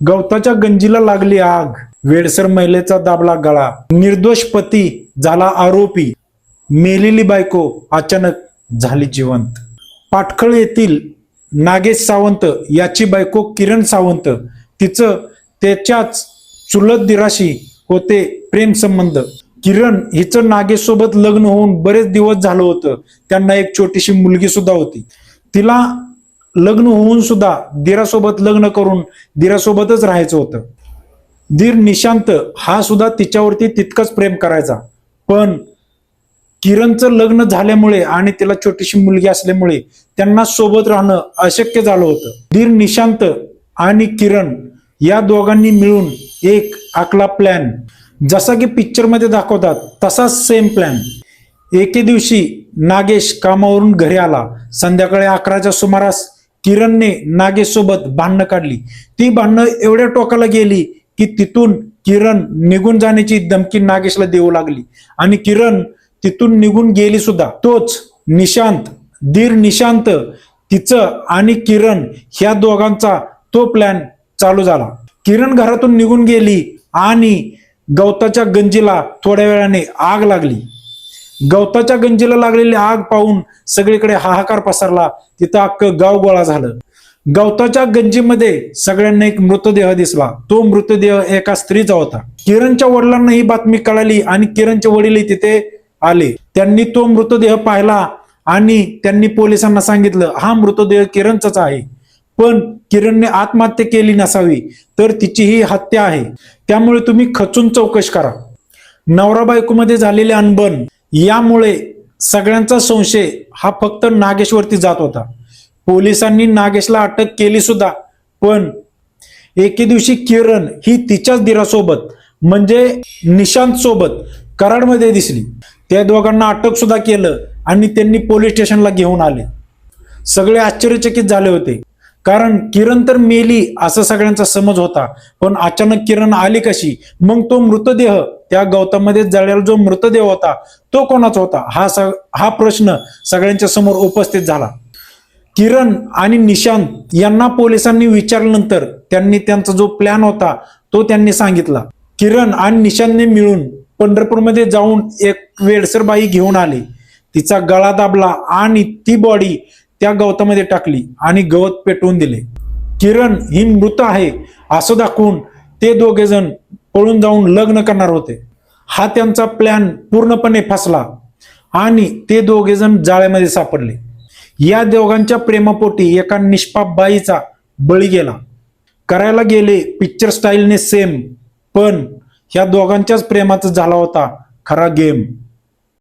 गवताच्या गंजीला लागली आग, वेडसर महिलेचा दाबला गळा, निर्दोष पती झाला आरोपी, मेलेली बायको अचानक झाली जिवंत. पाटखळ येथील नागेश सावंत याची बायको किरण सावंत, तिचं त्याच्याच चुलत दिराशी होते प्रेम संबंध. किरण हिचं नागेश सोबत लग्न होऊन बरेच दिवस झालं होतं. त्यांना एक छोटीशी मुलगी सुद्धा होती. तिला लग्न होऊन सुद्धा दिरासोबत लग्न करून दिरासोबतच राहायचं होतं. दीर निशांत हा सुद्धा तिच्यावरती तितकंच प्रेम करायचा. पण किरणचं लग्न झाल्यामुळे आणि तिला छोटीशी मुलगी असल्यामुळे त्यांना सोबत राहणं अशक्य झालं होतं. दीर निशांत आणि किरण या दोघांनी मिळून एक आखला प्लॅन. जसा की पिक्चर मध्ये दाखवतात तसाच सेम प्लॅन. एके दिवशी नागेश कामावरून घरी आला. संध्याकाळी 11च्या सुमारास किरणने नागेश सोबत भांडणं काढली. ती भांडणं एवढ्या टोकाला गेली की तिथून किरण निघून जाण्याची धमकी नागेशला देऊ लागली आणि किरण तिथून निघून गेली सुद्धा. तोच निशांत, दीर निशांत, तिचं आणि किरण ह्या दोघांचा तो प्लॅन चालू झाला. किरण घरातून निघून गेली आणि गवताच्या गंजीला थोड्या वेळाने आग लागली. गवताच्या गंजीला लागलेली आग पाहून सगळीकडे हाहाकार पसरला. तिथं अख्खं गाव गोळा झालं. गवताच्या गंजीमध्ये सगळ्यांना एक मृतदेह दिसला. तो मृतदेह एका स्त्रीचा होता. किरणच्या वडिलांना ही बातमी कळाली आणि किरणचे वडील तिथे आले. त्यांनी तो मृतदेह पाहिला आणि त्यांनी पोलिसांना सांगितलं हा मृतदेह किरणचाच आहे. पण किरणने आत्महत्या केली नसावी, तर तिची ही हत्या आहे. त्यामुळे तुम्ही खचून चौकशी करा. नवरा बायकोमध्ये झालेले अनबन यामुळे सगळ्यांचा संशय हा फक्त नागेशवरती जात होता. पोलिसांनी नागेशला अटक केली सुद्धा. पण एके दिवशी किरण ही तिच्याच दिरासोबत म्हणजे निशांत सोबत कराडमध्ये दिसली. त्या दोघांना अटक सुद्धा केलं आणि त्यांनी पोलीस स्टेशनला घेऊन आले. सगळे आश्चर्यचकित झाले होते, कारण किरण तर मेली असं सगळ्यांचा समज होता. पण अचानक किरण आली कशी? मग तो मृतदेह, त्या गवतामध्ये जळलेला जो मृतदेह होता तो कोणाचा होता हा प्रश्न सगळ्यांच्या समोर उपस्थित झाला. किरण आणि निशांत यांना पोलिसांनी विचारल्यानंतर त्यांनी त्यांचा जो प्लॅन होता तो त्यांनी सांगितला. किरण आणि निशांतने मिळून पंढरपूरमध्ये जाऊन एक वेडसर बाई घेऊन आले. तिचा गळा दाबला आणि ती बॉडी त्या गवतामध्ये टाकली आणि गवत पेटवून दिले. किरण ही मृत आहे असं दाखवून ते दोघे जण पळून जाऊन लग्न करणार होते. हा त्यांचा प्लॅन पूर्णपणे फसला आणि ते दोघे जण जाळ्यामध्ये सापडले. या दोघांच्या प्रेमापोटी एका निष्पाप बाईचा बळी गेला. करायला गेले पिक्चर स्टाईलने सेम, पण ह्या दोघांच्याच प्रेमाचा झाला होता खरा गेम.